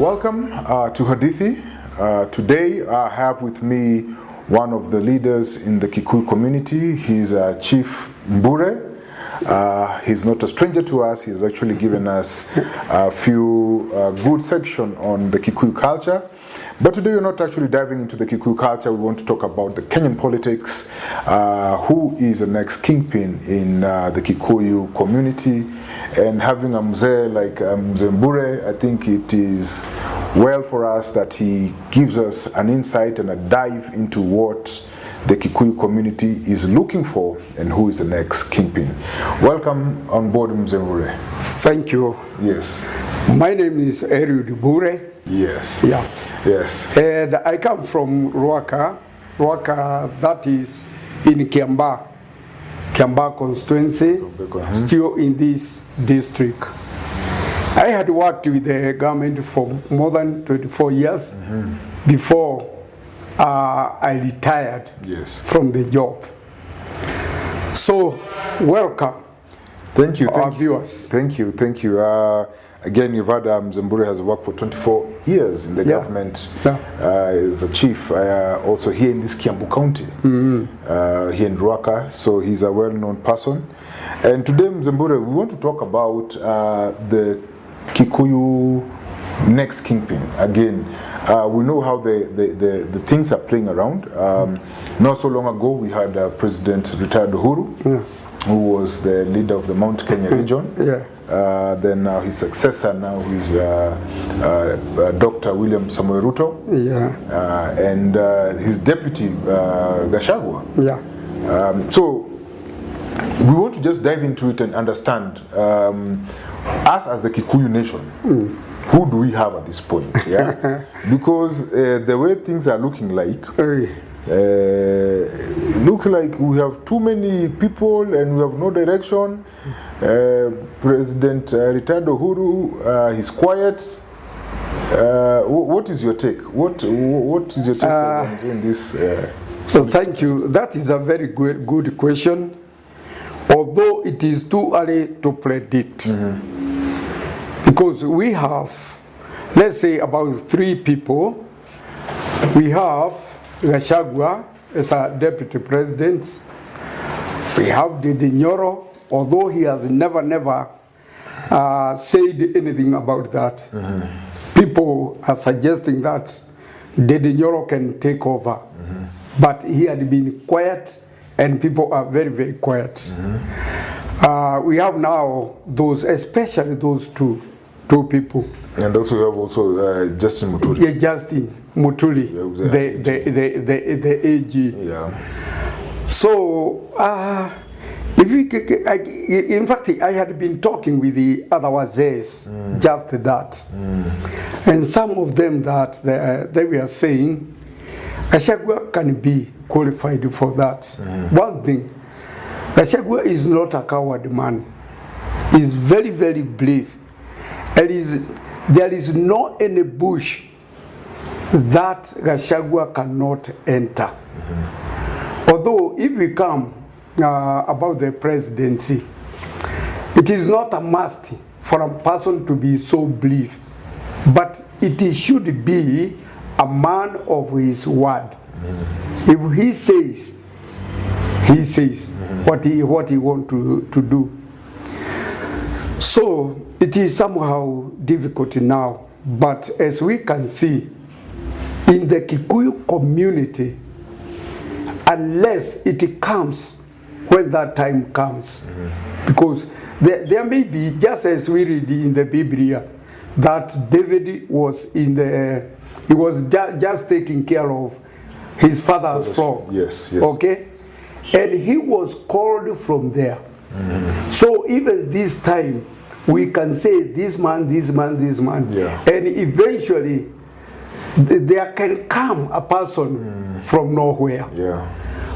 Welcome to Hadithi. Today I have with me one of the leaders in the Kikuyu community. He's Chief Mbure. He's not a stranger to us. He's actually given us a few good section on the Kikuyu culture. But today we're not actually diving into the Kikuyu culture. We want to talk about the Kenyan politics, who is the next kingpin in the Kikuyu community. And having a mzee like Mzee Mbure, I think it is well for us that he gives us an insight and a dive into what the Kikuyu community is looking for and who is the next kingpin. Welcome on board, Mzee Mbure. Thank you. Yes. My name is Eriud Mbure. Yes. Yeah. Yes. And I come from Ruaka. Ruaka, that is in Kiambaa constituency, still in this district. I had worked with the government for more than 24 years before I retired from the job. So, welcome. Thank you. Our viewers. Thank you. Thank you. Again, you've heard Mzee Mbure has worked for 24 years in the government as a chief, also here in this Kiambu County, here in Ruaka, so he's a well-known person. And today, Mzee Mbure, we want to talk about the Kikuyu next kingpin. Again, we know how the things are playing around. Not so long ago, we had President retired Uhuru, who was the leader of the Mount Kenya region. Then now his successor now is Dr. William Samoei Ruto, and his deputy Gachagua. So we want to just dive into it and understand us as the Kikuyu nation. Who do we have at this point? Because the way things are looking like, it looks like we have too many people and we have no direction. President retired Uhuru, he's quiet. What is your take? What is your take on this? So thank you. That is a very good question. Although it is too early to predict, because we have, let's say, about 3 people. We have Gachagua as a deputy president. We have Dede Nyoro, although he has never said anything about that. People are suggesting that Dede Nyoro can take over. But he had been quiet, and people are very quiet. We have now those, especially those two people. And also we have Justin Muturi. Yeah, Justin Muturi, the AG. So, if we, in fact, I had been talking with the other wazees, just that. And some of them that they were saying, Gachagua can be qualified for that. One thing, Gachagua is not a coward man. He's very brave. There is no any bush that Gachagua cannot enter. Although if we come about the presidency, it is not a must for a person to be so brave, but it should be a man of his word. If he says, what he wants to do. So it is somehow difficult now, but as we can see, in the Kikuyu community, unless it comes when that time comes, because there may be, just as we read in the Bible, that David was he was just taking care of his father's flock. Yes. Okay? And he was called from there. So even this time, we can say this man. And eventually, there can come a person from nowhere.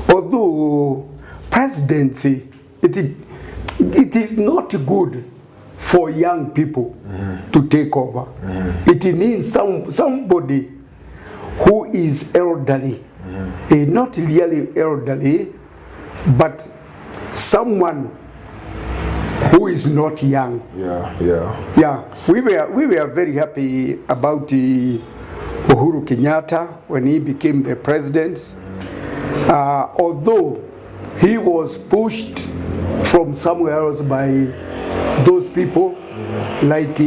Although presidency, it is not good for young people to take over. It needs somebody who is elderly, not really elderly, but someone who is not young. Yeah, we were very happy about Uhuru Kenyatta when he became the president. Although he was pushed from somewhere else by those people, like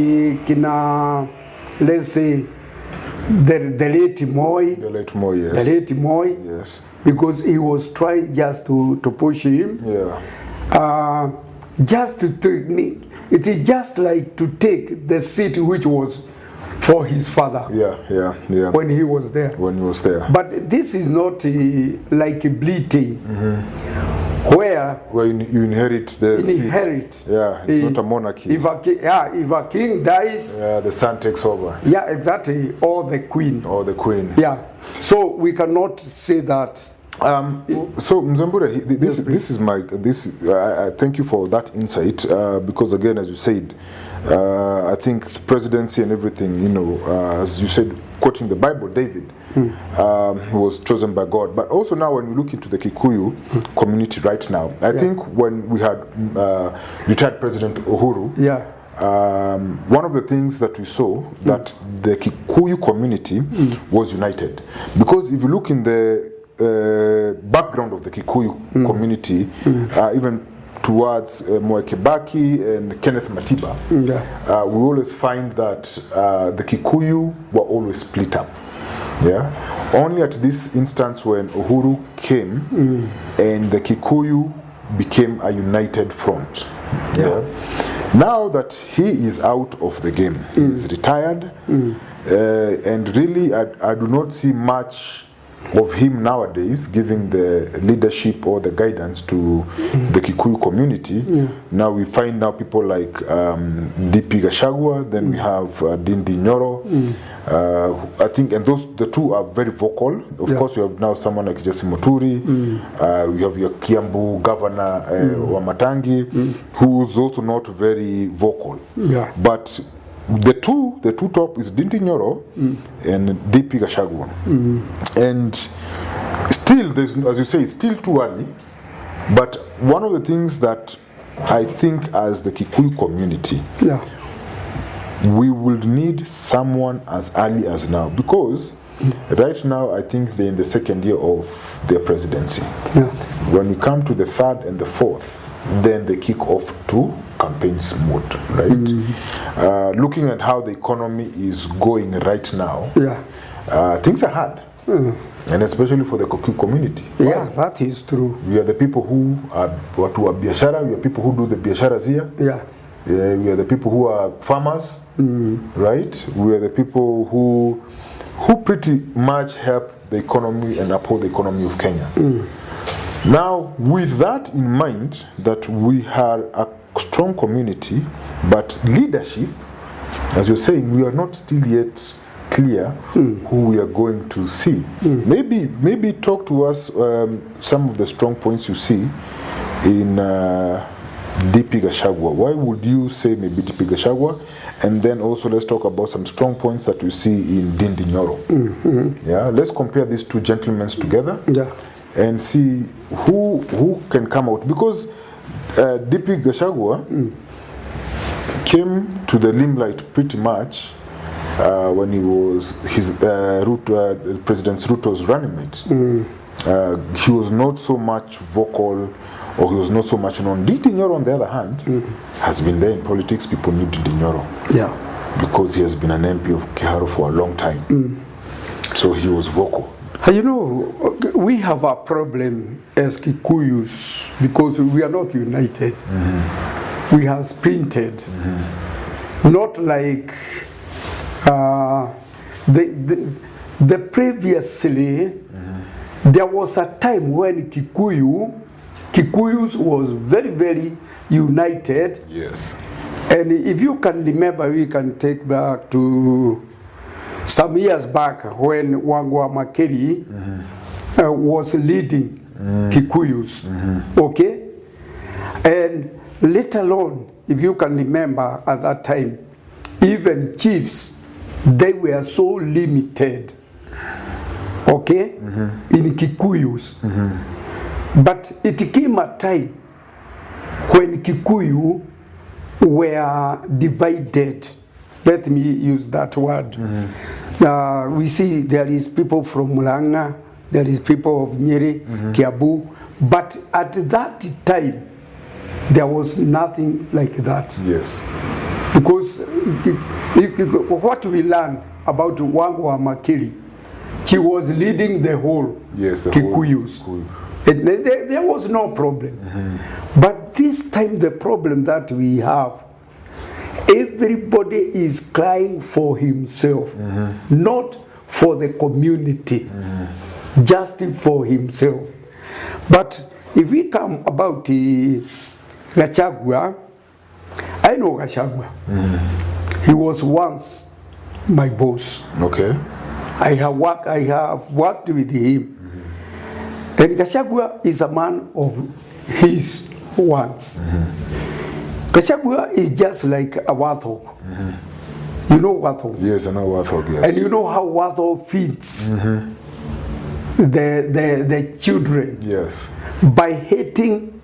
let's say the late Moi. The late Moi, yes. The late Moi, yes. Because he was trying just to push him. Yeah. Just to take, it is just like to take the seat which was for his father. Yeah. When he was there. When he was there. But this is not like a bleating, where you inherit the seat. Yeah, it's not a monarchy. If a king dies, the son takes over. Yeah, exactly, or the queen. Yeah, so we cannot say that. So Mzambura, I thank you for that insight, because again, as you said, I think the presidency and everything, you know, as you said, quoting the Bible, David was chosen by God. But also now when we look into the Kikuyu community right now, I think when we had retired President Uhuru, one of the things that we saw that the Kikuyu community was united. Because if you look in the background of the Kikuyu community, even towards Mwai Kibaki and Kenneth Matiba, we always find that the Kikuyu were always split up. Yeah. Only at this instance when Uhuru came and the Kikuyu became a united front. Yeah. Now that he is out of the game, he is retired, and really I do not see much of him nowadays giving the leadership or the guidance to the Kikuyu community. Now we find now people like DP Gachagua, then we have Ndindi Nyoro. I think, and the two are very vocal. Of course, you have now someone like Jesse Muturi. We have your Kiambu governor Wamatangi, who is also not very vocal. But the two top is Ndindi Nyoro and DP Gachagua. And still, as you say, it's still too early. But one of the things that I think as the Kikuyu community, we will need someone as early as now. Because right now, I think they're in the second year of their presidency. When we come to the third and the fourth, then they kick off to campaigns mode, right? Looking at how the economy is going right now, things are hard. And especially for the Kikuyu community. That is true. We are the people who are biashara, we are people who do the biasharas here. We are the people who are farmers, right? We are the people who pretty much help the economy and uphold the economy of Kenya. Now, with that in mind, that we are a strong community, but leadership, as you're saying, we are not still yet clear who we are going to see. Maybe talk to us some of the strong points you see in DP Gachagua. Why would you say maybe DP Gachagua? And then also let's talk about some strong points that you see in Ndindi Nyoro. Let's compare these two gentlemen together and see who can come out. Because DP Gachagua came to the limelight pretty much when he was President Ruto's running mate. He was not so much vocal, or he was not so much known. Ndindi Nyoro, on the other hand, has been there in politics. People knew Ndindi Nyoro because he has been an MP of Kiharu for a long time. So he was vocal. You know, we have a problem as Kikuyus because we are not united. We have splintered. Not like the previously, there was a time when Kikuyus was very, very united. And if you can remember, we can take back to some years back when Wangwa Makeri was leading Kikuyus. Okay? And later on, if you can remember at that time, even chiefs, they were so limited, okay, in Kikuyus. But it came a time when Kikuyu were divided. Let me use that word. We see there is people from Murang'a, there is people of Nyeri, Kiambu, but at that time, there was nothing like that. Yes. Because what we learn about Wangwa Makili, she was leading the whole Kikuyus. And there was no problem. But this time the problem that we have, everybody is crying for himself, not for the community, just for himself. But if we come about Gachagua, I know Gachagua. He was once my boss. Okay. I have worked with him. And Gachagua is a man of his wants. Gachagua is just like a warthog. You know warthog? Yes, I know warthog, yes. And you know how warthog feeds the children? Yes. By hating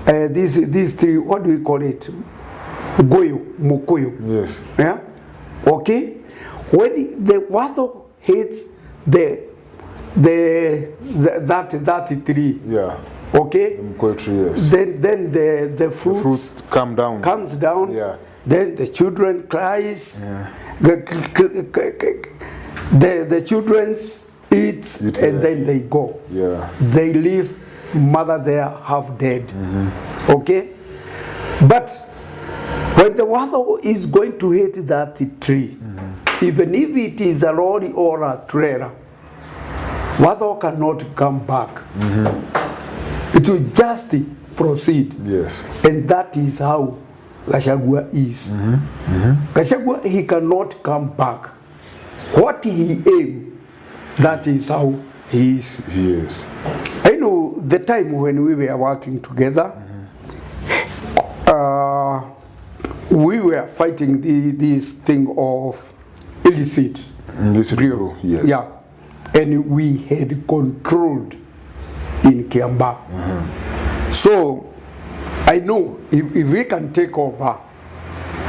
these three, what do we call it? Goyo, Mokoyo. Yes. Yeah? Okay? When the warthog hates that tree. Yeah. Okay? Tree, yes. Then the fruits comes down. Yeah. Then the children cries. Yeah. The children's eat and then they go. Yeah. They leave mother there half dead. Okay? But when the warthog is going to hit that tree, even if it is a lorry or a trailer, warthog cannot come back. It will just proceed. Yes. And that is how Gachagua is. Gachagua, he cannot come back. What he aimed, that is how he is. He is. I know the time when we were working together, we were fighting this thing of illicit brew. Yes. Yeah. And we had controlled in Kiamba. So I know if we can take over,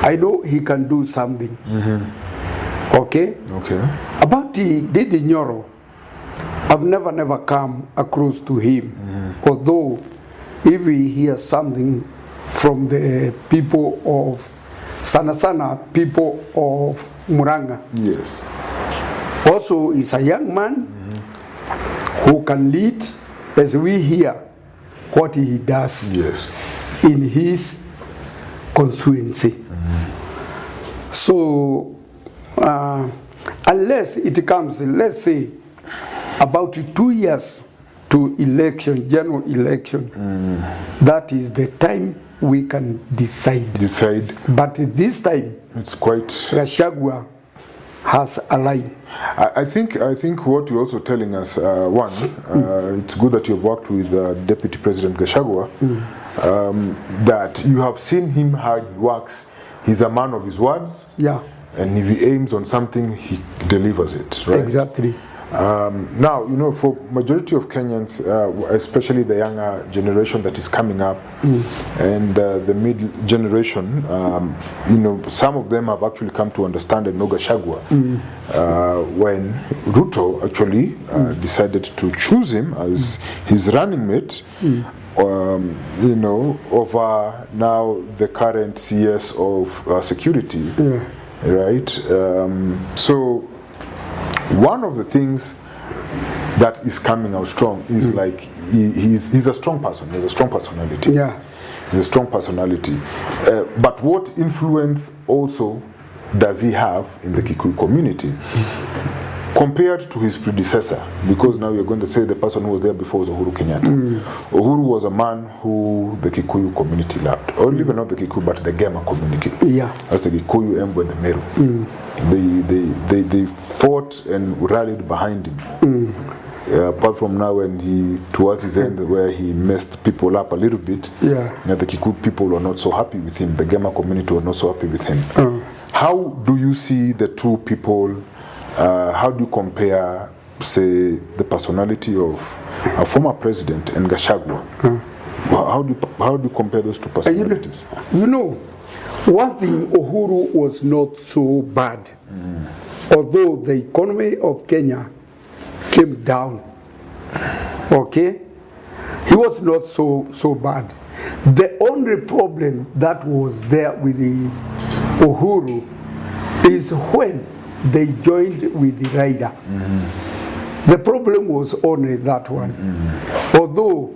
I know he can do something. Okay? Okay. About Didi Nyoro, I've never come across to him. Although if we hear something from the people of Sana people of Murang'a. Yes. Also is a young man who can lead, as we hear what he does in his constituency. So unless it comes, let's say, about 2 years to election, general election, that is the time we can decide. But this time, it's quite. Gachagua has a line. I think what you're also telling us, it's good that you've worked with Deputy President Gachagua, that you have seen him how he works. He's a man of his words. Yeah. And if he aims on something, he delivers it. Right? Exactly. Now, you know, for majority of Kenyans, especially the younger generation that is coming up, and the mid generation, you know, some of them have actually come to understand and know Gachagua when Ruto actually decided to choose him as his running mate. You know, over now the current CS of security, right? So one of the things that is coming out strong is like he's a strong person. He's a strong personality. Yeah, he's a strong personality. But what influence also does he have in the Kikuyu community? Compared to his predecessor, because now you're going to say the person who was there before was Uhuru Kenyatta. Uhuru was a man who the Kikuyu community loved, or even not the Kikuyu, but the Gema community. Yeah, as the Kikuyu, Embu, and the Meru. They fought and rallied behind him. Apart from now, when he towards his end, where he messed people up a little bit. The Kikuyu people were not so happy with him. The Gema community were not so happy with him. How do you see the two people? How do you compare, say, the personality of a former president and Gachagua? How do you compare those two personalities? You know, One thing, Uhuru was not so bad. Although the economy of Kenya came down, okay, he was not so bad. The only problem that was there with the Uhuru is when they joined with the Raila. The problem was only that one. Although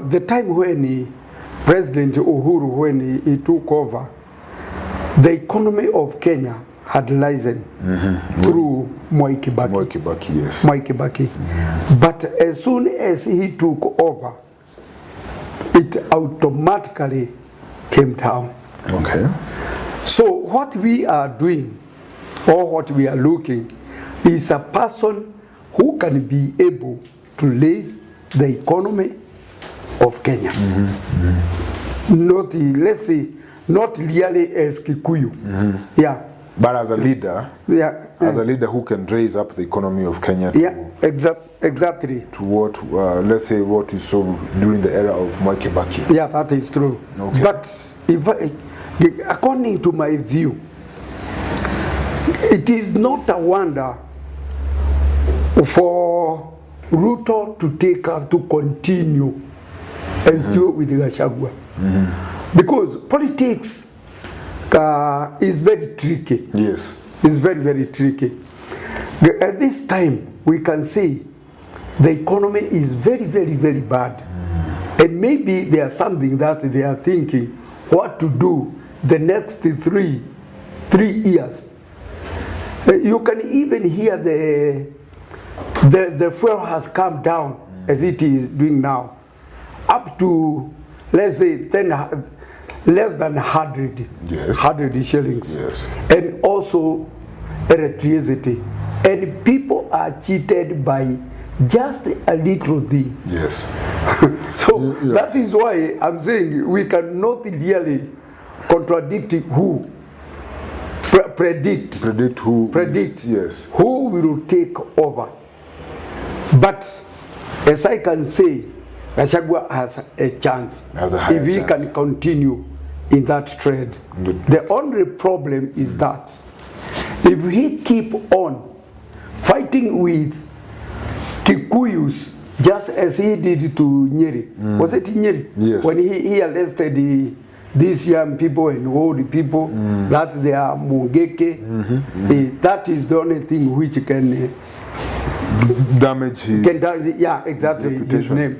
the time when President Uhuru, when he took over, the economy of Kenya had risen through Mwai Kibaki. Mwai Kibaki, yes. Mwai Kibaki. But as soon as he took over, it automatically came down. Okay. So what we are doing, or what we are looking, is a person who can be able to raise the economy of Kenya. Not, let's say, not really as Kikuyu. Yeah. But as a leader, as a leader who can raise up the economy of Kenya to, exactly. To what, let's say, what is so during the era of Mwai Kibaki. Yeah, that is true. Okay. But if according to my view, it is not a wonder for Ruto to take up to continue and still with Gachagua. Because politics is very tricky. Yes. It's very, very tricky. At this time, we can see the economy is very, very, very bad. And maybe there's something that they are thinking what to do the next three years. You can even hear the fuel has come down as it is doing now, up to, let's say, less than 100, yes. 100 shillings. Yes. And also electricity. And people are cheated by just a little thing. Yes. So that is why I'm saying we cannot really contradict who, predict who, yes, who will take over. But as I can say, Gachagua has a chance if he can continue in that trade. The only problem is that if he keep on fighting with Kikuyus just as he did to Nyeri, was it Nyeri? Yes. When he arrested these young people and old people, that they are Mungeke, that is the only thing which can damage his, his name.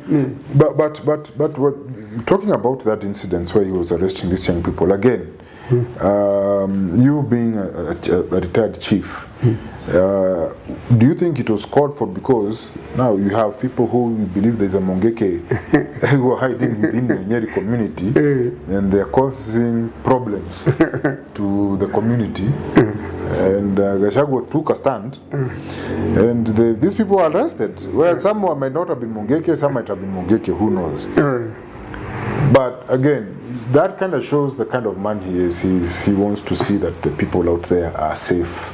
But what, talking about that incident where he was arresting these young people again, you being a retired chief, do you think it was called for? Because now you have people who believe there's a Mongeke who are hiding within the Nyeri community and they're causing problems to the community. And Gachagua took a stand, and these people were arrested. Well, some might not have been Mongeke, some might have been Mongeke, who knows. But again, that kind of shows the kind of man he is. He wants to see that the people out there are safe,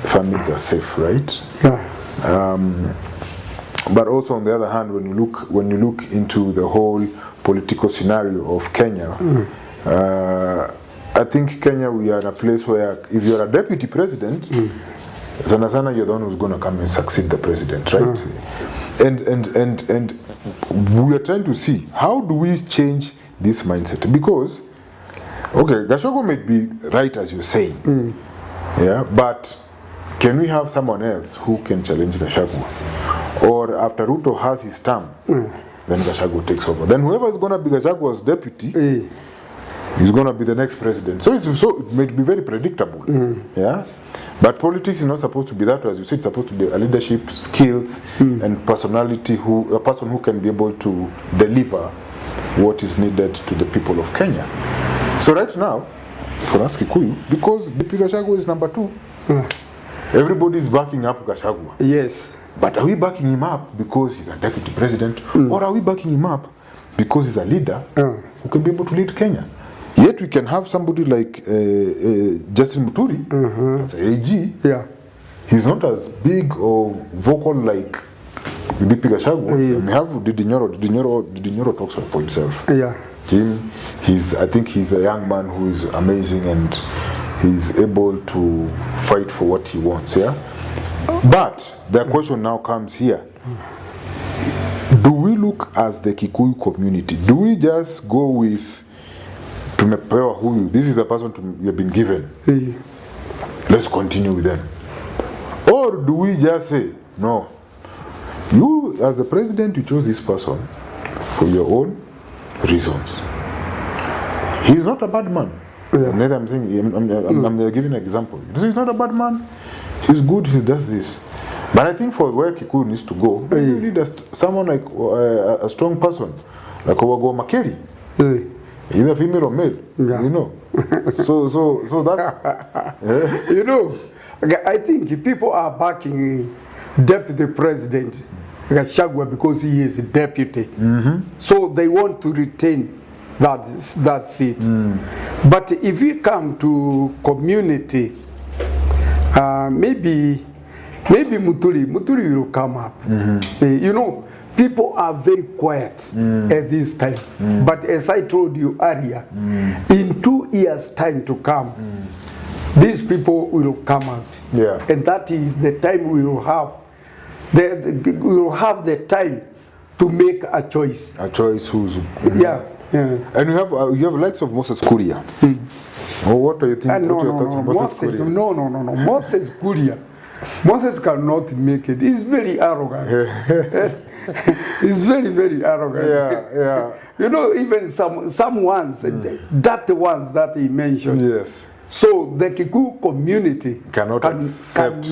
the families are safe, right? Yeah. But also on the other hand, when you look into the whole political scenario of Kenya, I think Kenya, we are in a place where if you're a deputy president, sana you're the one who's going to come and succeed the president, right? And we are trying to see how do we change this mindset, because okay, Gachagua may be right as you're saying, yeah, but can we have someone else who can challenge Gachagua? Or after Ruto has his term, then Gachagua takes over. Then whoever is going to be Gachagua's deputy is going to be the next president. So it may be very predictable. Yeah. But politics is not supposed to be that way. As you said, it's supposed to be a leadership, skills, and personality, a person who can be able to deliver what is needed to the people of Kenya. So right now, for us Kikuyu, because DP Gachagua is number 2, everybody is backing up Gachagua. Yes. But are we backing him up because he's a deputy president, or are we backing him up because he's a leader who can be able to lead Kenya? Yet we can have somebody like Justin Muturi as an AG. Yeah. He's not as big or vocal like DP Gachagua. We have Didi Nyoro. Didi Nyoro talks for himself. Yeah. him. I think he's a young man who is amazing and he's able to fight for what he wants. Yeah. But the question now comes here. Do we look as the Kikuyu community? Do we just go with tumepewa huyu? This is the person we have been given. Let's continue with them. Or do we just say, no, you as the president, you chose this person for your own reasons. He's not a bad man. Yeah. I'm saying, I'm giving an example. He's not a bad man. He's good. He does this. But I think for where Kikuyu needs to go, you need someone like a strong person, like Owago Makeri, either female or male. Yeah. You know. So that's you know. I think people are backing deputy president Gachagua because he is a deputy. So they want to retain that seat. But if we come to community, maybe Muturi will come up. You know, people are very quiet at this time. But as I told you earlier, in 2 years' time to come, these people will come out. Yeah. And that is the time we will have. We will have the time to make a choice. A choice who's... Yeah. And you have likes of Moses Kuria. Oh, what do you think? No, Moses Kuria. Moses cannot make it. He's very arrogant. He's very, very arrogant. Yeah. You know, even some ones, that ones that he mentioned. Yes. So the Kikuyu community cannot accept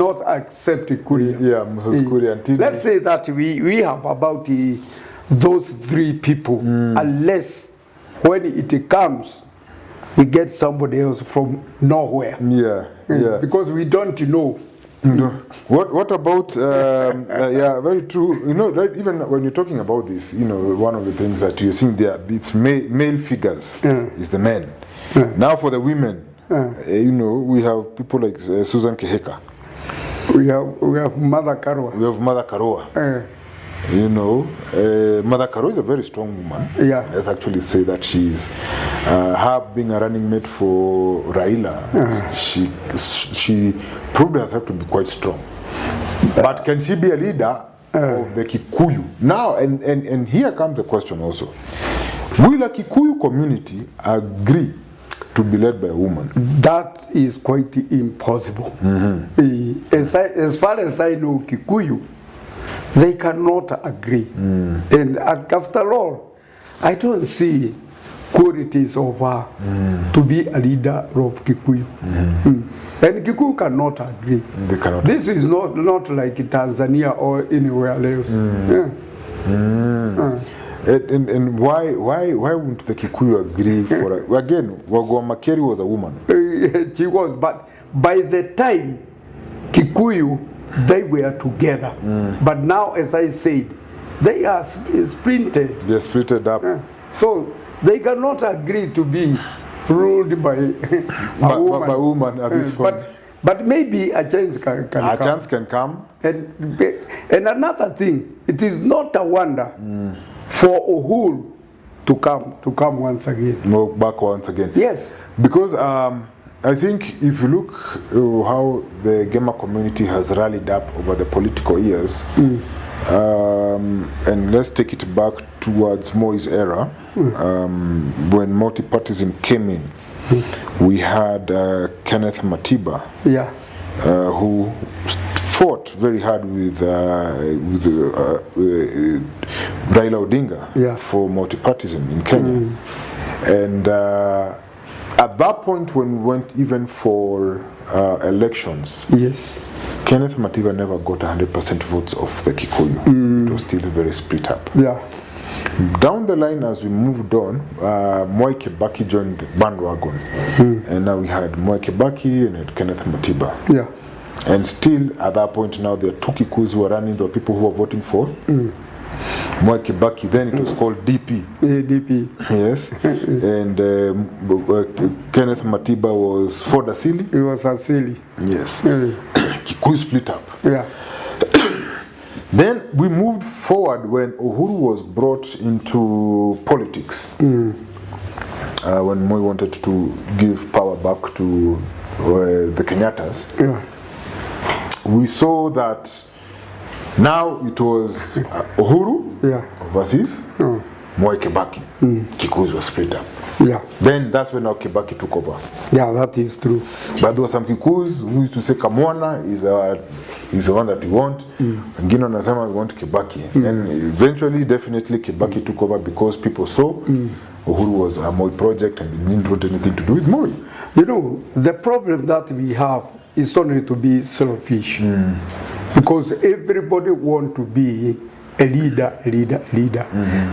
Kuria. Yeah, Moses Kuria. Let's say that we have about those three people, unless when it comes, we get somebody else from nowhere. Yeah. Because we don't know. What about yeah, very true. You know, right, even when you're talking about this, you know, one of the things that you're seeing there, it's male figures is the men. Now for the women, you know, we have people like Susan Keheka. We have Mother Karua. We have Mother Karua. You know, Mother Karua is a very strong woman. Yeah. Let's actually say that she's her being a running mate for Raila. She proved herself to be quite strong. But can she be a leader of the Kikuyu? Now, and here comes the question also. Will a Kikuyu community agree to be led by a woman? That is quite impossible. As far as I know, Kikuyu, they cannot agree. And after all, I don't see qualities of her to be a leader of Kikuyu. And Kikuyu cannot agree. They cannot. This is not like Tanzania or anywhere else. And why wouldn't the Kikuyu agree for a, again, Wagwa Makeri was a woman. She was, but by the time Kikuyu, they were together. But now, as I said, they are splintered. They're splitted up. So they cannot agree to be ruled by a woman at this point. But maybe a chance can come. A chance can come. And another thing, it is not a wonder for Uhuru to come once again. No, back once again. Yes. Because I think if you look how the Gema community has rallied up over the political years, and let's take it back towards Moi's era, when multi-partyism came in, we had Kenneth Matiba, who fought very hard with Raila Odinga for multi-partyism in Kenya. And at that point, when we went even for elections, Kenneth Matiba never got 100% votes of the Kikuyu. It was still very split up. Down the line, as we moved on, Mwai Kibaki joined the bandwagon. And now we had Mwai Kibaki and had Kenneth Matiba. And still, at that point now, there are two Kikuyus who are running, there are people who are voting for Mwai Kibaki. Then it was called DP. DP. Yes. And Kenneth Matiba was for Asili. It was Asili. Yes. Kikuyu split up. Then we moved forward when Uhuru was brought into politics. when Moi wanted to give power back to the Kenyattas, we saw that now it was Uhuru versus Moi Kibaki. Kikuus were split up. Then that's when now Kibaki took over. Yeah, that is true. But there were some Kikuus who used to say Kamwana is the one that we want. Wengine wanasema we want Kibaki. And eventually, definitely Kibaki took over because people saw Uhuru was a Moi project and they didn't want anything to do with Moi. You know, the problem that we have is only to be selfish. Because everybody wants to be a leader.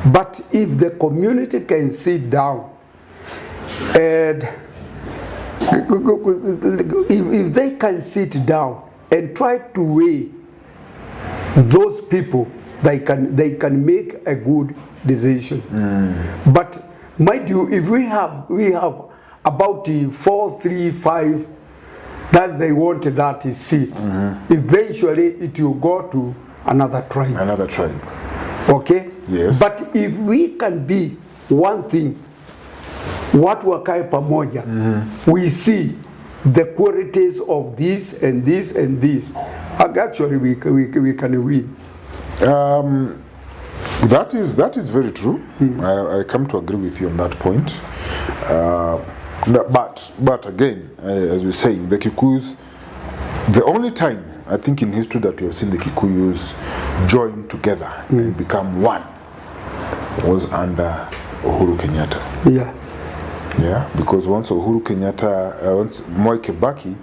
But if the community can sit down and if they can sit down and try to weigh those people, they can make a good decision. But mind you, if we have about 4, 3, 5 that they want that seat, eventually it will go to another tribe. Another tribe. Okay? Yes. But if we can be one thing, watu wakae pamoja, we see the qualities of this and this and this, and actually we can win. That is very true. I come to agree with you on that point. But again, as we're saying, the Kikuus, the only time I think in history that we have seen the Kikuyus join together and become one was under Uhuru Kenyatta. Yeah, because once Uhuru Kenyatta, once Moi Kibaki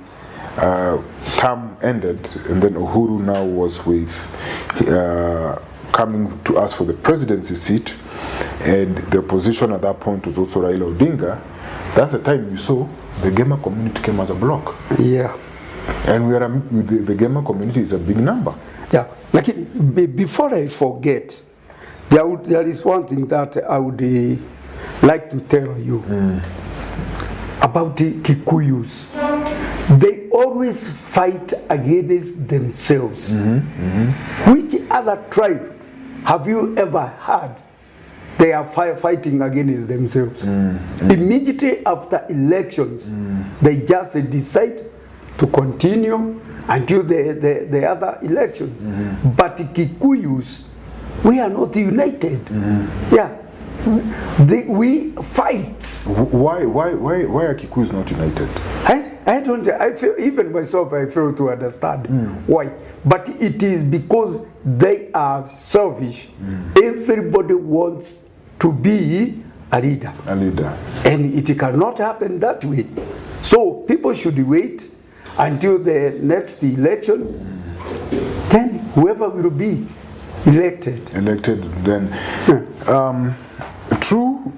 term ended, and then Uhuru now was with coming to ask for the presidency seat, and the opposition at that point was also Raila Odinga. That's the time you saw the Gema community came as a block. And the Gema community is a big number. Like before I forget, there is one thing that I would like to tell you about the Kikuyus. They always fight against themselves. Which other tribe have you ever heard they are fighting against themselves? Immediately after elections, they just decide to continue until the other elections. But Kikuyus, we are not united. We fight. Why are Kikuyus not united? I feel, even myself, I fail to understand why. But it is because they are selfish. Everybody wants to be a leader. And it cannot happen that way. So people should wait until the next election, then whoever will be elected then. True.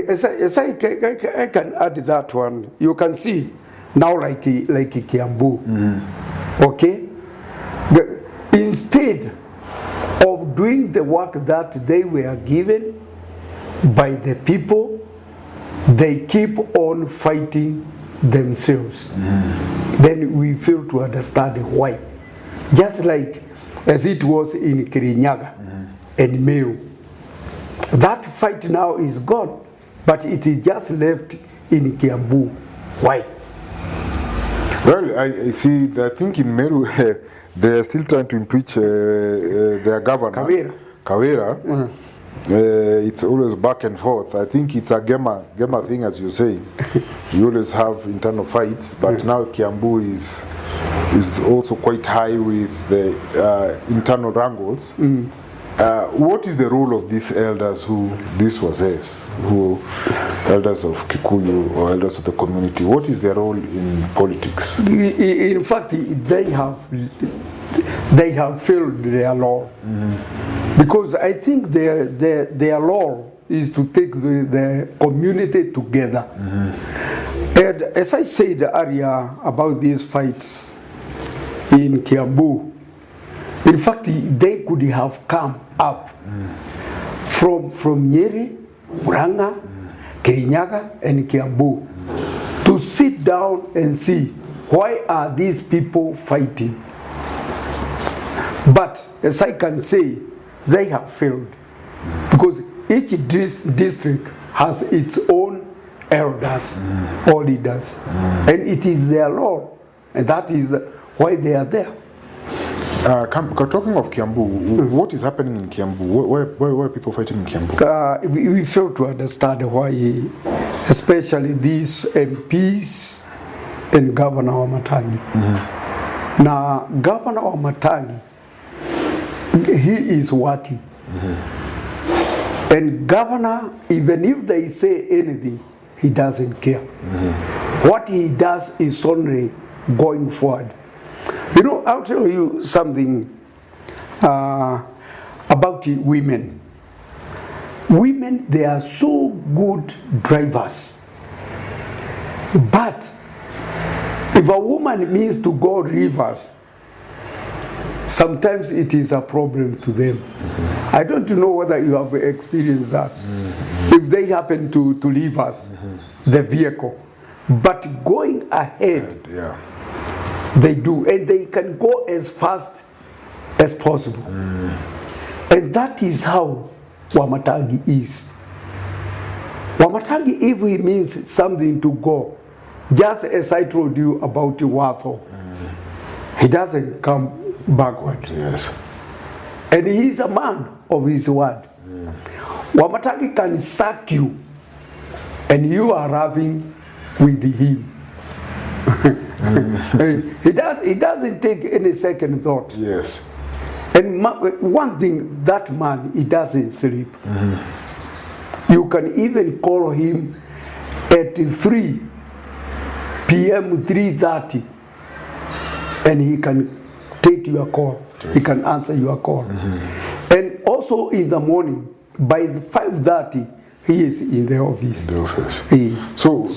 As I can add that one, you can see now like Kiambu, okay? Instead of doing the work that they were given by the people, they keep on fighting themselves. Then we fail to understand why. Just like as it was in Kirinyaga and Meru. That fight now is gone, but it is just left in Kiambu. Why? Well, I see. I think in Meru they are still trying to impeach their governor, Kawira. It's always back and forth. I think it's a Gema thing, as you say. You always have internal fights, but now Kiambu is also quite high with the internal wrangles. What is the role of these elders elders of Kikuyu or elders of the community? What is their role in politics? In fact, they have failed their law. Because I think their law is to take the community together. And as I said earlier about these fights in Kiambu, in fact, they could have come up from Nyeri, Murang'a, Kirinyaga, and Kiambu to sit down and see why are these people fighting. But as I can say, they have failed because each district has its own elders or leaders. And it is their law, and that is why they are there. Talking of Kiambu, what is happening in Kiambu? Why are people fighting in Kiambu? We fail to understand why, especially these MPs and Governor Wamatangi. Now, Governor Wamatangi, he is working. And Governor, even if they say anything, he doesn't care. What he does is only going forward. You know, I'll tell you something about women. Women, they are so good drivers. But if a woman means to go rivers, sometimes it is a problem to them. I don't know whether you have experienced that. If they happen to leave us, the vehicle, but going ahead, they do, and they can go as fast as possible. And that is how Wamatangi is. Wamatangi, if he means something to go, just as I told you about Watho, he doesn't come backward. Yes. And he is a man of his word. Wamatangi can sack you, and you are having with him. He doesn't take any second thought. Yes. And one thing, that man, he doesn't sleep. You can even call him at 3 p.m., 3:30, and he can take your call. He can answer your call. And also in the morning, by 5:30, he is in the office. In the office. So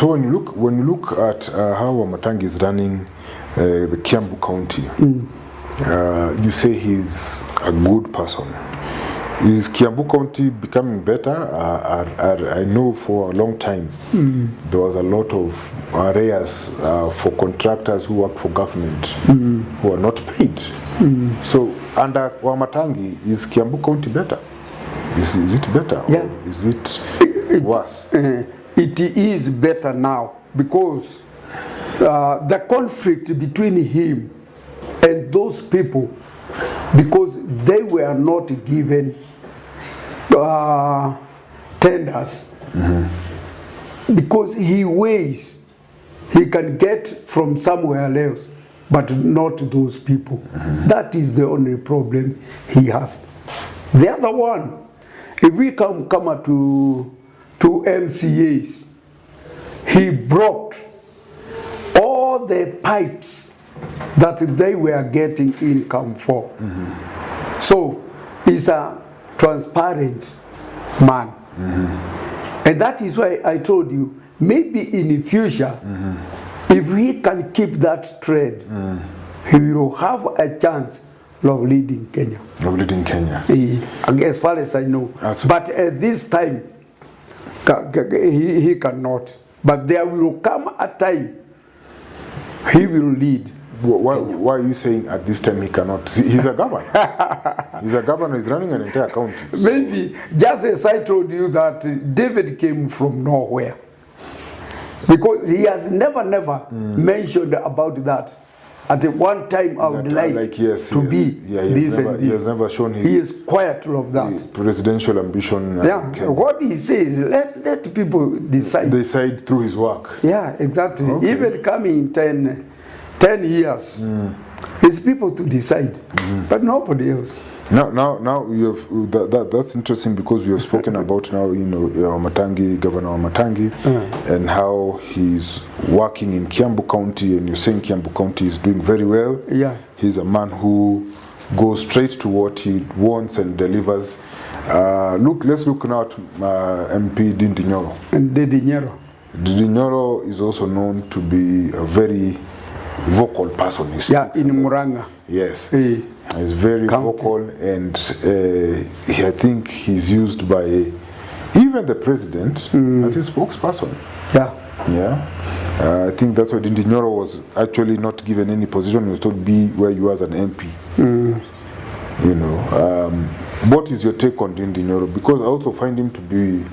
when you look at how Wamatangi is running the Kiambu County, you say he's a good person. Is Kiambu County becoming better? I know for a long time there was a lot of arrears for contractors who work for government who are not paid. So under Wamatangi, is Kiambu County better? Is it better? Yeah. Or is it worse? It is better now because the conflict between him and those people, because they were not given tenders, because he weighs, he can get from somewhere else, but not those people. That is the only problem he has. The other one, if we come to MCAs, he broke all the pipes that they were getting income for. So he's a transparent man. And that is why I told you, maybe in the future, if he can keep that trade, he will have a chance of leading Kenya. Of leading Kenya. As far as I know. But at this time, he cannot. But there will come a time he will lead. Why are you saying at this time he cannot? He's a governor. He's a governor. He's running an entire county. So. Maybe, just as I told you that David came from nowhere. Because he has never mentioned about that. At one time, I would like to be this and this. He has never shown his... He is quiet of that. Presidential ambition. What he says, let people decide. Decide through his work. Yeah, exactly. Okay. Even coming 10 years, it's people to decide, but nobody else. Now you have that's interesting because we have spoken about now, Wamatangi, Governor Wamatangi, and how he's working in Kiambu County, and you're saying Kiambu County is doing very well. Yeah, he's a man who goes straight to what he wants and delivers. Let's look now at MP Ndindi Nyoro. And Ndindi Nyoro is also known to be a very vocal person. He speaks in Muranga. Yes. He's very vocal, and I think he's used by even the president as his spokesperson. I think that's why Ndindi Nyoro was actually not given any position. He was told be where you are as an MP. What is your take on Ndindi Nyoro? Because I also find him to be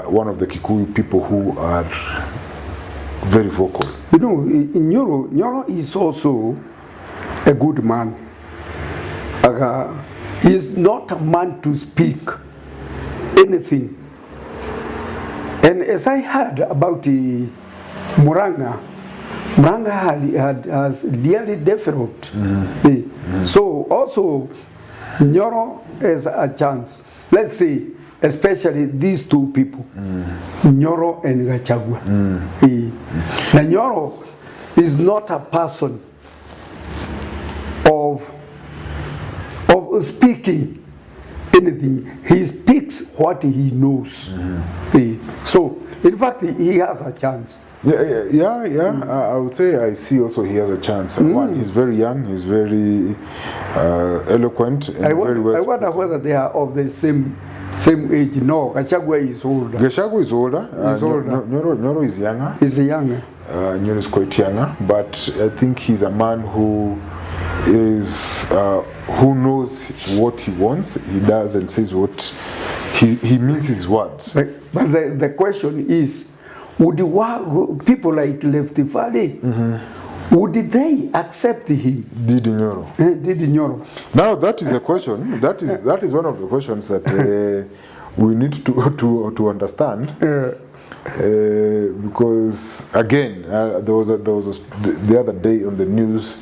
one of the Kikuyu people who are very vocal. You know, Nyoro is also a good man. He is not a man to speak anything. And as I heard about Muranga has really developed. So also Nyoro has a chance. Let's say, especially these two people, Nyoro and Gachagua. Now Nyoro is not a person of speaking anything. He speaks what he knows. So, in fact, he has a chance. I would say I see also he has a chance. One, he's very young, he's very eloquent, and very well. I wonder whether they are of the same age. No, Gachagua is older. Gachagua is older. He's older. Nyoro is younger. He's younger. Nyoro is quite younger, but I think he's a man who is who knows what he wants. He does and says what he means his words. But the question is, would people like Lefty Fale, would they accept him? Didi Nyoro. Now that is a question. That is one of the questions that we need to understand. Because again, there was the other day on the news,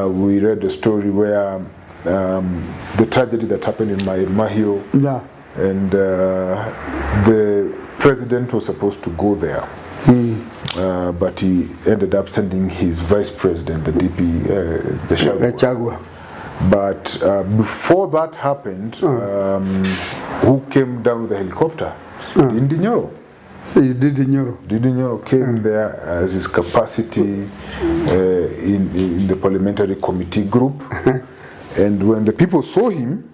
we read a story where the tragedy that happened in Mahio, and the president was supposed to go there, but he ended up sending his vice president, the DP, Gachagua. But before that happened, who came down with the helicopter? Didi Nyoro. Didi Nyoro came there as his capacity in the parliamentary committee group, and when the people saw him,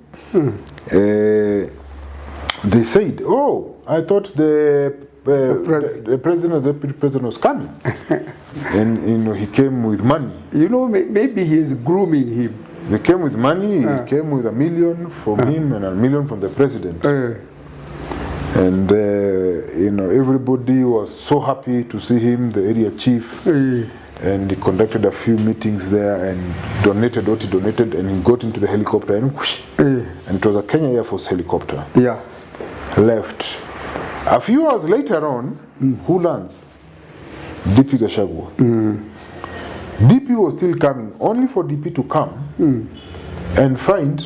they said, "Oh, I thought the president, the deputy president was coming," and he came with money. Maybe he is grooming him. They came with money. He came with $1 million from him and $1 million from the president. And everybody was so happy to see him, the area chief, and he conducted a few meetings there and donated what he donated, and he got into the helicopter and whoosh, and it was a Kenya Air Force helicopter. Left. A few hours later on, who lands? DP Gachagua. DP was still coming, only for DP to come and find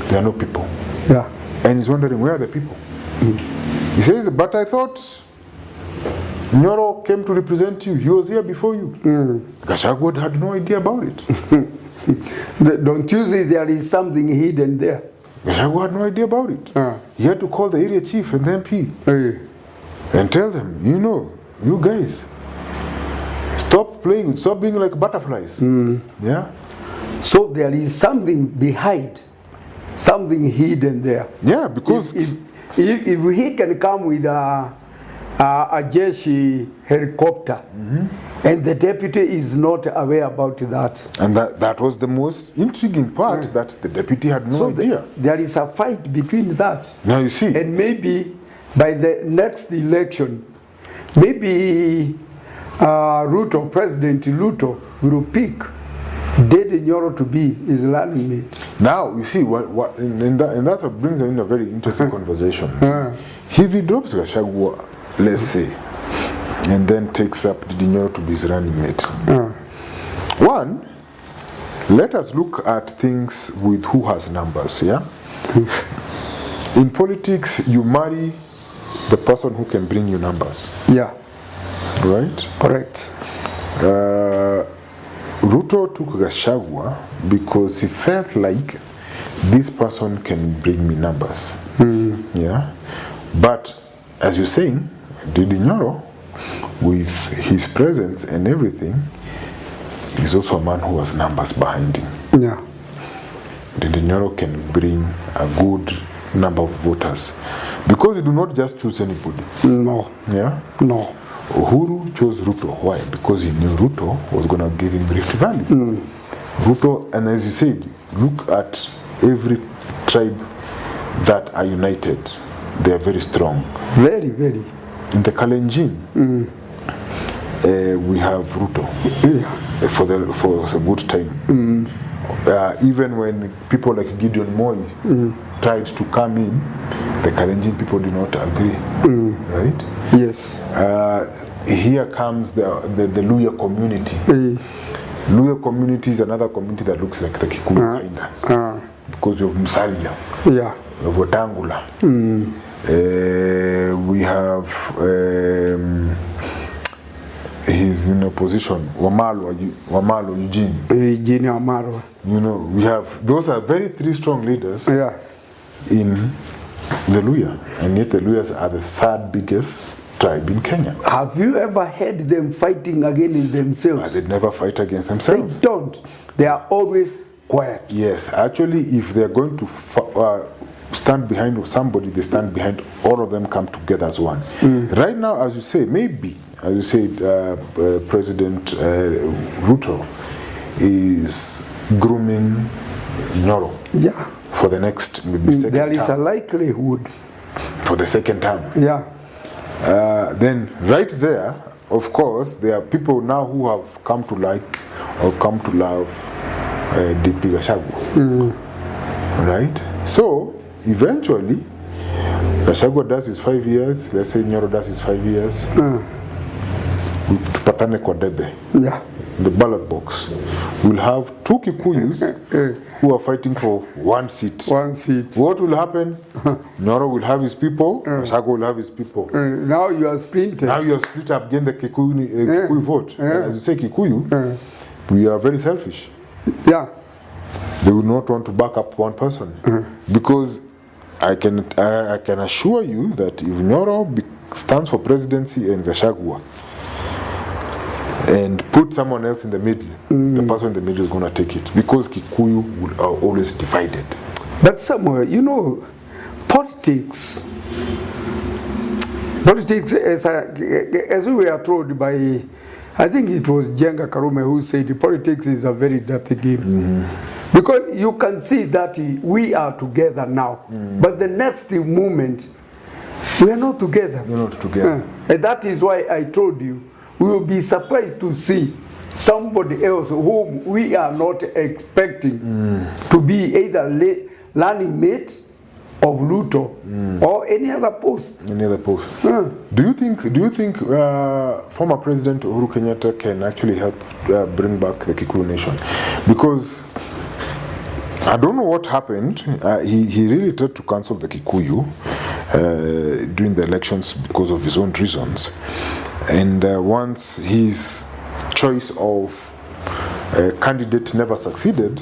there are no people. And he's wondering, where are the people? He says, but I thought Nyoro came to represent you. He was here before you. Gachagua had no idea about it. Don't you see there is something hidden there? Gachagua had no idea about it. He had to call the area chief and the MP and tell them, you guys, stop playing, stop being like butterflies. Yeah. So there is something behind, something hidden there. Yeah, because if he can come with a Jeshi helicopter, and the deputy is not aware about that. And that was the most intriguing part, that the deputy had no idea. There is a fight between that. Now you see. And maybe by the next election, maybe President Ruto will pick Didi Nyoro to be his running mate. Now, you see, and that's what brings in a very interesting conversation. If he drops Gachagua, let's say, and then takes up Didi Nyoro to be his running mate. One, let us look at things with who has numbers, yeah? In politics, you marry the person who can bring you numbers. Right? Correct. Ruto took Gachagua because he felt like this person can bring me numbers. Yeah. But as you're saying, Didi Nyoro, with his presence and everything, is also a man who has numbers behind him. Didi Nyoro can bring a good number of voters, because you do not just choose anybody. Yeah. Uhuru chose Ruto. Why? Because he knew Ruto was going to give him Rift Valley. Ruto, and as you said, look at every tribe that are united. they are very strong. Very, very. In the Kalenjin, we have Ruto for a good time. Even when people like Gideon Moi tried to come in, the Kalenjin people did not agree. Right? Yes. Here comes the Luya community. Luya community is another community that looks like the Kikuyu kinda. Because of Musalia. Yeah. Of Wetangula. We have he's in opposition, Wamalo Eugene. Eugene Wamalo. You know, we have, those are three strong leaders in the Luya, and yet the Luyas are the third biggest tribe in Kenya. Have you ever heard them fighting against themselves? They never fight against themselves. They don't. They are always quiet. Yes, actually, if they're going to stand behind somebody, they stand behind, all of them come together as one. Right now, as you say, maybe, as you said, President Ruto is grooming Nyoro for the next maybe second There is term. a likelihood. For the second term. Yeah. Then right there, of course, there are people now who have come to like or come to love DP Gachagua. Right? So, eventually, Gachagua does his 5 years, let's say Nyoro does his 5 years, tupatane kwa debe. Yeah. The ballot box. We'll have two Kikuyus who are fighting for one seat. One seat. What will happen? Nyoro will have his people, Gachagua will have his people. Now you are splintered. Now you are split up against the Kikuyu vote. As you say, Kikuyu, we are very selfish. Yeah. They will not want to back up one person. Because I can assure you that if Nyoro stands for presidency and Gachagua and put someone else in the middle, the person in the middle is going to take it. Because Kikuyu are always divided. But somewhere, you know, politics, as we were told by, I think it was Jenga Karume who said politics is a very dirty game. Because you can see that we are together now, but the next moment, we are not together. We're not together. And that is why I told you, we will be surprised to see somebody else whom we are not expecting to be either running mate of Ruto or any other post. Any other post. Do you think former President Uhuru Kenyatta can actually help bring back the Kikuyu nation? Because I don't know what happened. He really tried to cancel the Kikuyu during the elections because of his own reasons. And once his choice of candidate never succeeded,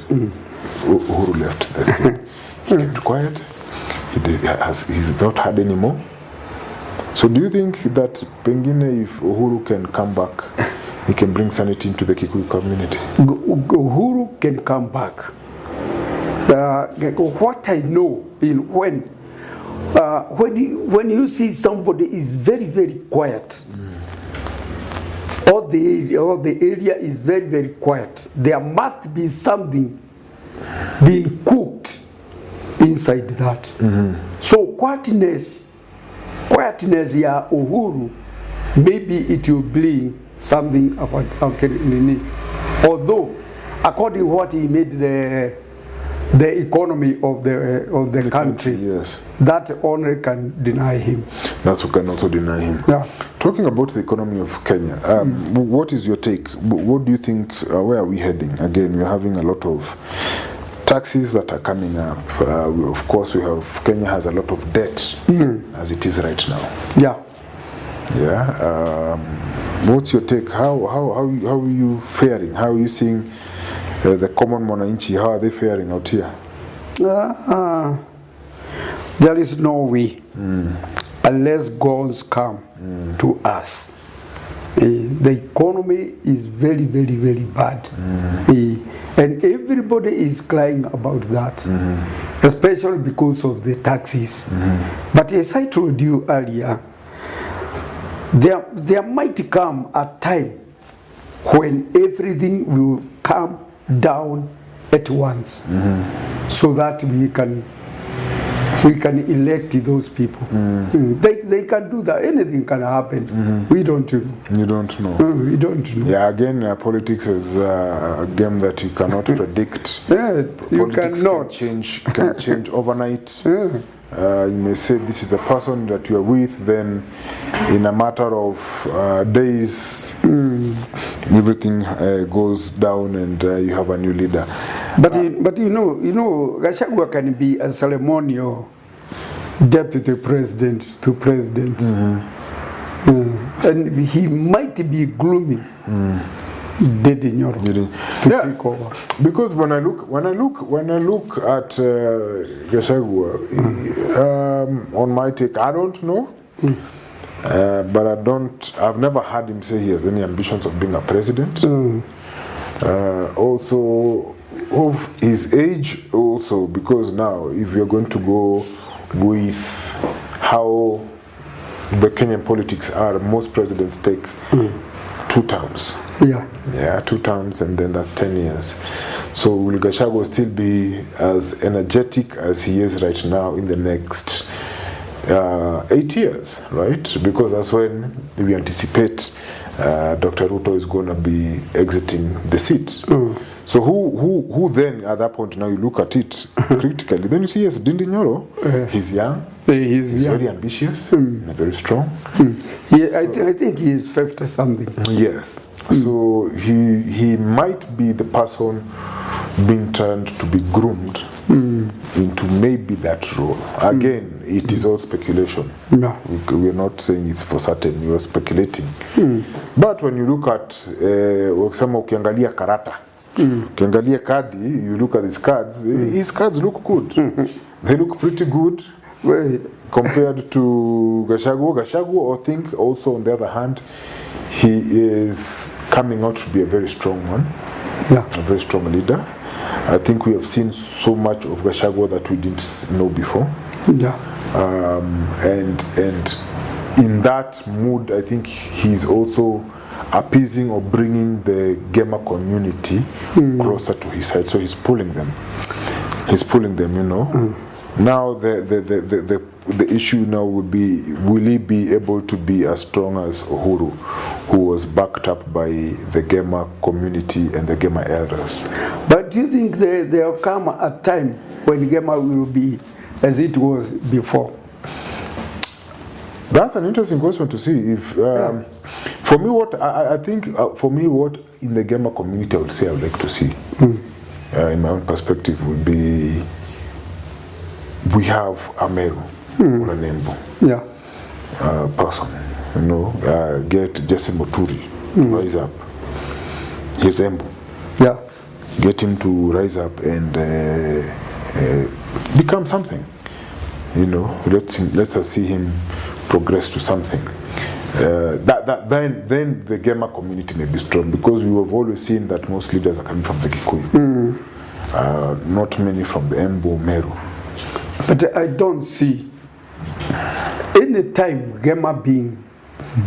Uhuru left the scene. He kept quiet. He's not had any more. So do you think that Pengine, if Uhuru can come back, he can bring sanity into the Kikuyu community? Uhuru can come back. What I know in when you see somebody is very, very quiet, or the area is very, very quiet, there must be something being cooked inside that. So quietness ya Uhuru, maybe it will bring something about Nini. Although, according to what he made the economy of the country, yes, that only can deny him. That's what can also deny him. Yeah. Talking about the economy of Kenya, what is your take? What do you think? Where are we heading? Again, we're having a lot of taxes that are coming up. Of course, Kenya has a lot of debt as it is right now. Yeah. Yeah. What's your take? How are you faring? How are you seeing the common mwananchi? How are they faring out here? There is no way unless gods come to us. The economy is very, very, very bad. And everybody is crying about that, especially because of the taxes. But as I told you earlier, there might come a time when everything will come down at once, so that we can we can elect those people. They can do that. Anything can happen. We don't know. You don't know. We don't know. Yeah, again, politics is a game that you cannot predict. Yeah, you Politics cannot. can change overnight. You may say this is the person that you are with, then in a matter of days, everything goes down and you have a new leader. But you know, Gachagua can be a ceremonial deputy president to president, and he might be gloomy. Dede Nyoro to take over. Because when I look at Gachagua, on my take, I don't know, but I've never heard him say he has any ambitions of being a president. Also, of his age, also because now, if you're going to go with how the Kenyan politics are, most presidents take 2 terms. Yeah, 2 terms, and then that's 10 years. So will Gachagua still be as energetic as he is right now in the next 8 years, right? Because that's when we anticipate Dr. Ruto is going to be exiting the seat. So who then at that point, now you look at it critically, then you see, yes, Dindi Nyoro, he's young, he's very ambitious, and very strong. I think he is 50 something. Yes. So he might be the person being turned to be groomed into maybe that role. Again, it is all speculation. No. We're not saying it's for certain, we are speculating. But when you look at wakisema ukiangalia karata, ukiangalia kadi, you look at his cards look good. They look pretty good compared to Gachagua. Gachagua, I think, also on the other hand, he is coming out to be a very strong one, a very strong leader. I think we have seen so much of Gachagua that we didn't know before. And in that mood, I think he's also appeasing or bringing the gamer community closer to his side. So he's pulling them. You know. Now the issue now would be, will he be able to be as strong as Uhuru, who was backed up by the gamer community and the gamer elders? But do you think there will come a time when gamer will be as it was before? That's an interesting question to see. If for me, what I think for me, what in the gamer community I would say I would like to see, in my own perspective, would be, we have a Meru or a Nembo person, you know, get Jesse Muturi to rise up. He's Embu. Get him to rise up and become something. You know, let us see him progress to something. Then the gamer community may be strong, because we have always seen that most leaders are coming from the Kikuyu, not many from the Embu, Meru. But I don't see any time gamer being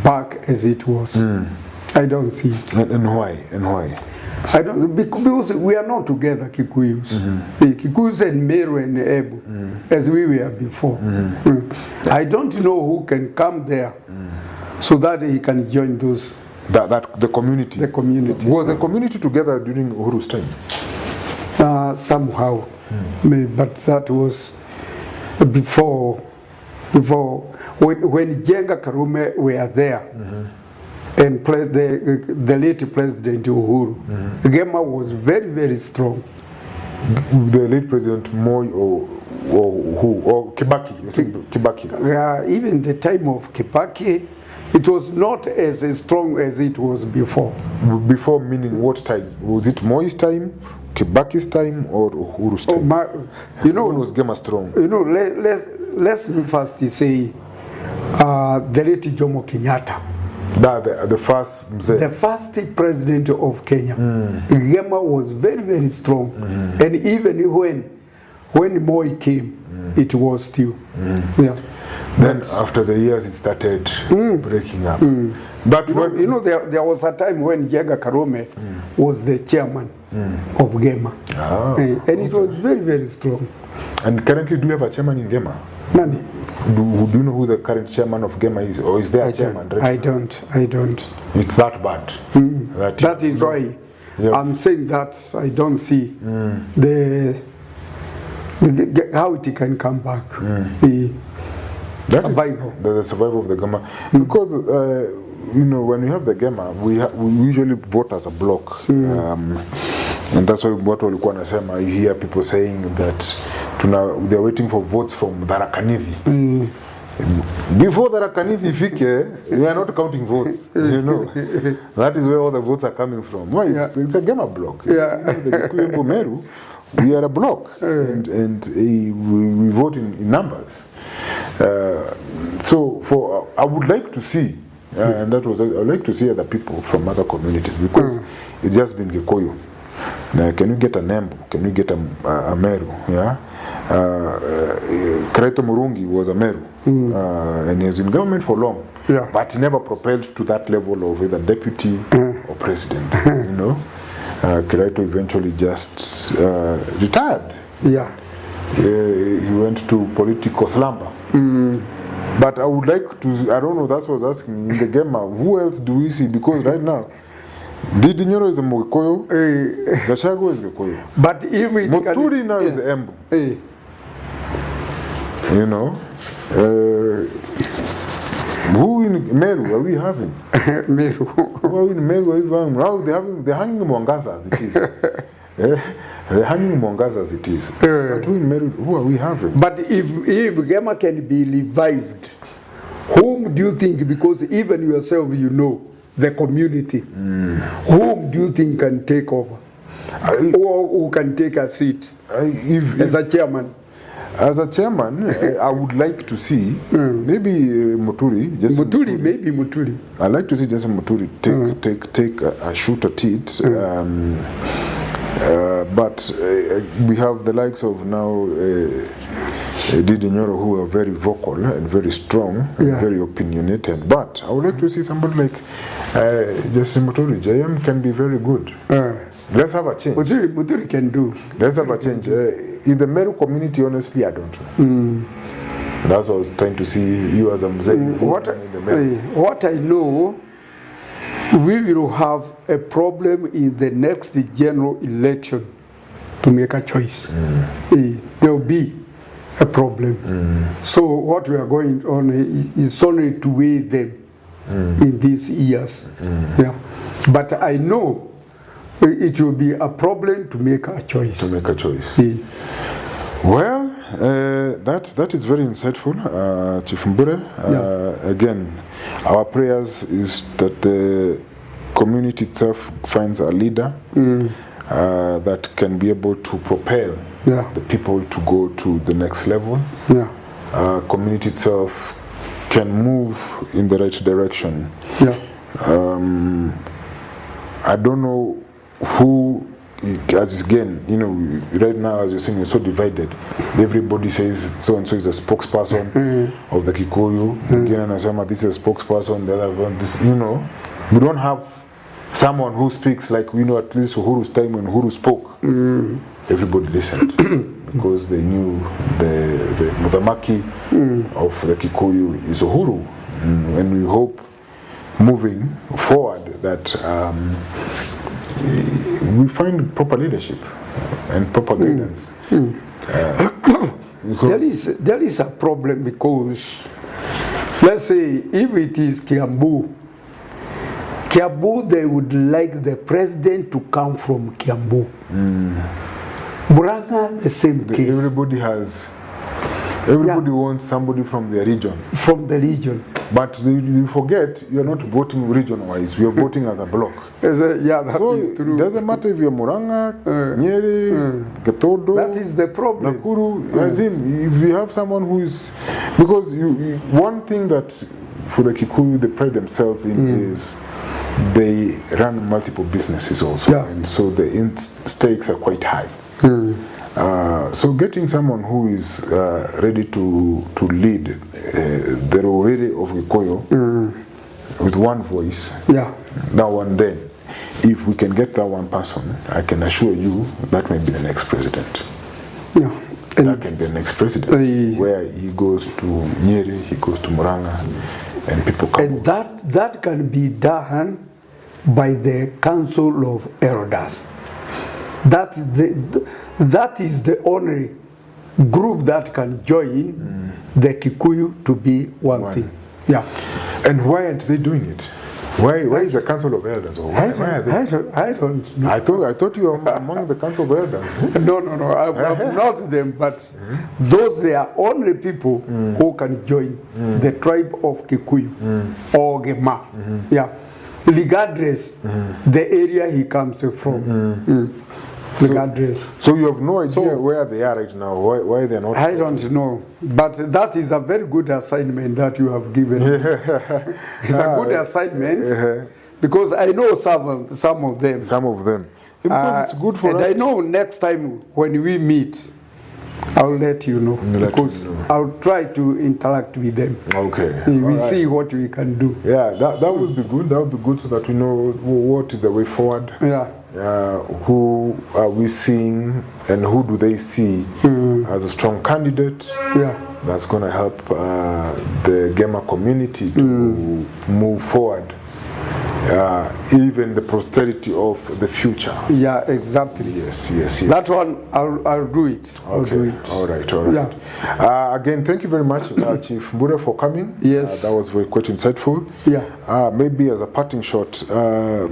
back as it was. I don't see it. And why? I don't, because we are not together, Kikuyus. The Kikuyus and Meru and Ebu, as we were before. I don't know who can come there so that he can join those. The community. The community. Was the community together during Uhuru's time? Somehow, but that was before when Jenga Karume were there. And the late President Uhuru, Gema was very, very strong. The late President Moi or who? Or Kibaki? Kibaki. Even the time of Kibaki, it was not as strong as it was before. Before meaning what time? Was it Moi's time, Kibaki's time, or Uhuru's time? You know, when was Gema strong? You know, let's first say the late Jomo Kenyatta. The first mzee. The first president of Kenya. Gema was very, very strong. And even when Moi came, it was still. Then after the years it started breaking up. But you know, there was a time when Jenga Karume was the chairman of Gema. And it was very, very strong. And currently, do you have a chairman in Gema? Nani? Do you know who the current chairman of Gema is? Or is there a chairman? I don't. It's that bad. That is why I'm saying that I don't see how it can come back. Survival. The survival of the Gema. Because when you have the Gema, we usually vote as a block. And that's why what walikuwa nasema, you hear people saying that they're waiting for votes from Tharaka Nithi. Before Tharaka Nithi ifike, we are not counting votes. That is where all the votes are coming from. Why? It's a Gema block. The Kikuyu Meru, we are a block, and we vote in numbers. So I would like to see, and I would like to see other people from other communities, because it's just been Gikuyu. Now, can you get a Nembu? Can you get a Meru? Yeah. Kreto Murungi was a Meru, and he was in government for long, but he never propelled to that level of either deputy or president. Kreto eventually just retired. He went to political slumber. But I would like to, I don't know, that's what I was asking, in the Gema, who else do we see? Because right now, Didi Nyoro is a Mugikuyu, Gachagua is Gikuyu. But if it Muturi now is Embu. Who in Meru are we having? Meru. Who in Meru are we having? Now they're hanging Mwangaza as it is. They're hanging Mwangaza as it is. But who in Meru, who are we having? But if Gema can be revived, whom do you think, because even yourself the community, whom do you think can take over? Or who can take a seat as a chairman? As a chairman, I would like to see maybe Muturi. Maybe Muturi. I'd like to see Jason Muturi take a shoot at it. But we have the likes of now Didi Nyoro, who are very vocal and very strong and very opinionated. But I would like to see somebody like Jason Muturi. JM can be very good. Let's have a change. Muturi can do. Let's have a change. In the Meru community, honestly, I don't know. That's what I was trying to see you as a Mzee. What I know, we will have a problem in the next general election to make a choice. There will be a problem. So what we are going on is only to weigh them in these years. But I know it will be a problem to make a choice. Well, that is very insightful, Chief Mbure. Again, our prayers is that the community itself finds a leader that can be able to propel the people to go to the next level. Community itself can move in the right direction. I don't know who, as again, right now, as you're saying, we're so divided. Everybody says so and so is a spokesperson of the Kikuyu. Again, anasema this is a spokesperson. The other one, this, we don't have someone who speaks like at least Uhuru's time when Uhuru spoke. Everybody listened because they knew the Mudhamaki of the Kikuyu is Uhuru, and we hope moving forward that we find proper leadership and proper guidance. There is a problem because, let's say, if it is Kiambu, they would like the president to come from Kiambu. Murang'a, the same case. Everybody wants somebody from their region. From the region. But you forget, you're not voting region-wise, you're voting as a block. That is true. It doesn't matter if you're Murang'a, Nyeri, Getodo. That is the problem. Nakuru. As in, if you have someone who is... Because one thing that for the Kikuyu they pride themselves in is they run multiple businesses also. And so the stakes are quite high. So getting someone who is ready to lead the Rowere of Gikoyo with one voice, now and then, if we can get that one person, I can assure you that may be the next president. Yeah. And that can be the next president, where he goes to Nyeri, he goes to Murang'a, and people come. And that can be done by the Council of Elders. That is the only group that can join the Kikuyu to be one thing. Yeah. And why aren't they doing it? Why is the Council of Elders? Or why are they? I don't know. I thought you were among the Council of Elders. No, I'm not them, but those they are only people who can join the tribe of Kikuyu or Gema. Yeah. Regardless the area he comes from. Regardless. So you have no idea where they are right now, why they're not? I don't know, but that is a very good assignment that you have given. It's a good assignment because I know some of them. Some of them. Because it's good for and us. I know next time when we meet, I'll let you know because I'll try to interact with them. Okay. We see what we can do. Yeah, that would be good. That would be good so that we know what is the way forward. Yeah. Who are we seeing and who do they see as a strong candidate that's going to help the Gema community to move forward, even the prosperity of the future. Yeah, exactly. Yes. That one, I'll do it. I'll do it. All right. Yeah. Again, thank you very much, Chief Mbure, for coming. Yes. That was very quite insightful. Yeah. Maybe as a parting shot,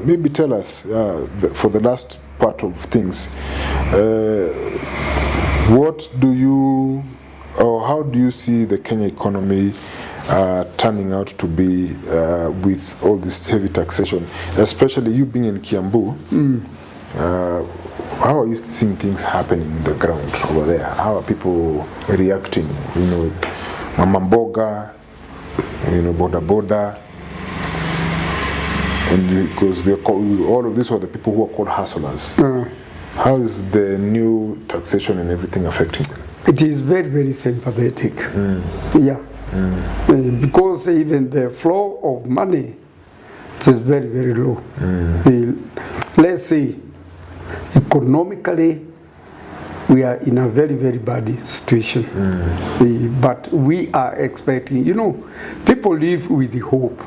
maybe tell us, for the last part of things, what do you, or how do you see the Kenya economy turning out to be with all this heavy taxation, especially you being in Kiambu? How are you seeing things happening in the ground over there? How are people reacting? You know, Mama Mboga, Boda Boda, and because all of these are the people who are called hustlers. How is the new taxation and everything affecting them? It is very, very sympathetic. Yeah. Because even the flow of money is very, very low. Let's say, economically, we are in a very, very bad situation. But we are expecting, people live with the hope.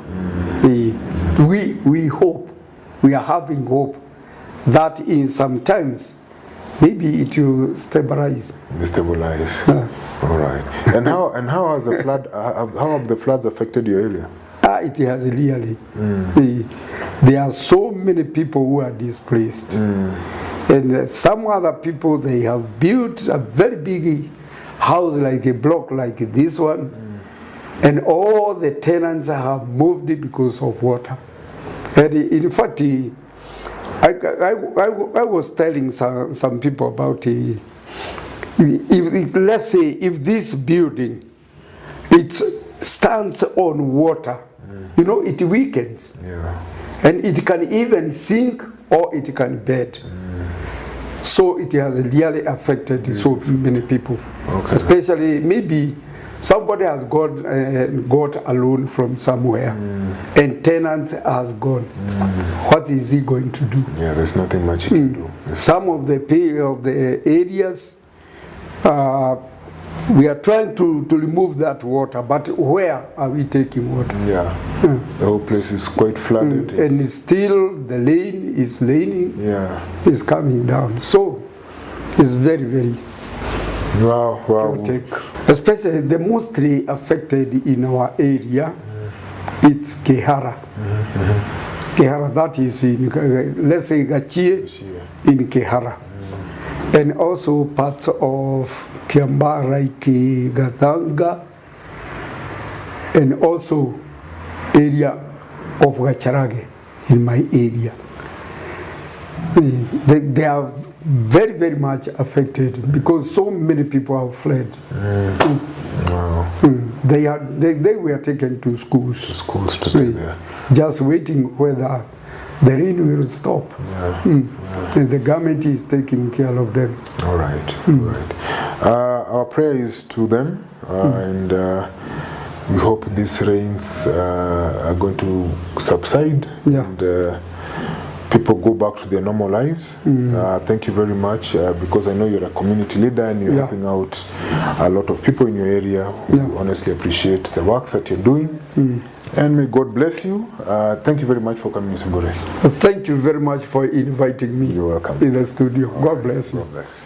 We hope, we are having hope that in some times, maybe it will stabilize. Stabilize. All right. And how has the flood? How have the floods affected your area? It has really. There are so many people who are displaced, and some other people, they have built a very big house, like a block like this one, and all the tenants have moved because of water. And in fact, I was telling some people about let's say if this building it stands on water, it weakens, and it can even sink or it can bed. So it has really affected so many people, especially maybe somebody has got a loan from somewhere, and tenant has gone. What is he going to do? Yeah, there's nothing much he can do. Some of the areas, we are trying to remove that water, but where are we taking water? Yeah, the whole place is quite flooded. And still the lane is is coming down. So it's very, very wow. chaotic. Especially the mostly affected in our area, it's Kehara. Kehara, that is in, let's say, Gachie in Kehara. And also parts of Kiamba, like Gatanga, and also area of Gacharage in my area. They are very, very much affected because so many people have fled. Wow. They were taken to schools. To stay there. Just waiting whether the rain will stop. And the government is taking care of them. All right. Our prayer is to them, and we hope these rains are going to subside. And people go back to their normal lives. Thank you very much, because I know you're a community leader and you're helping out a lot of people in your area. We honestly appreciate the work that you're doing. And may God bless you. Thank you very much for coming, Mr. Mbure. Thank you very much for inviting me. You're welcome. In the studio. God bless you. God bless.